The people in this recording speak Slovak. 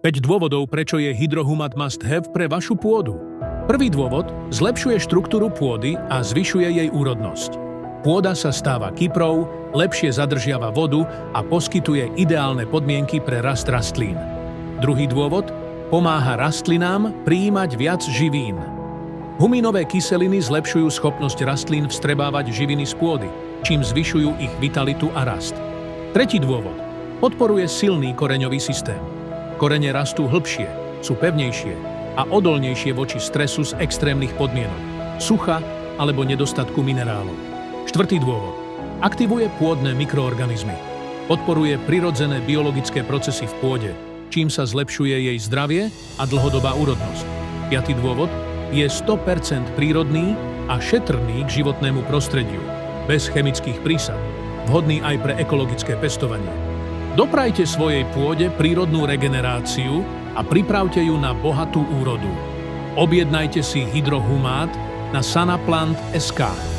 5 dôvodov, prečo je Hydrohumat must have pre vašu pôdu. Prvý dôvod – zlepšuje štruktúru pôdy a zvyšuje jej úrodnosť. Pôda sa stáva kyprou, lepšie zadržiava vodu a poskytuje ideálne podmienky pre rast rastlín. Druhý dôvod – pomáha rastlinám prijímať viac živín. Humínové kyseliny zlepšujú schopnosť rastlín vstrebávať živiny z pôdy, čím zvyšujú ich vitalitu a rast. Tretí dôvod – podporuje silný koreňový systém. Korene rastú hlbšie, sú pevnejšie a odolnejšie voči stresu z extrémnych podmienok, sucha alebo nedostatku minerálov. Štvrtý dôvod – aktivuje pôdne mikroorganizmy. Podporuje prirodzené biologické procesy v pôde, čím sa zlepšuje jej zdravie a dlhodobá úrodnosť. Piatý dôvod – je 100% prírodný a šetrný k životnému prostrediu, bez chemických prísad, vhodný aj pre ekologické pestovanie. Doprajte svojej pôde prírodnú regeneráciu a pripravte ju na bohatú úrodu. Objednajte si Hydrohumat na sanaplant.sk.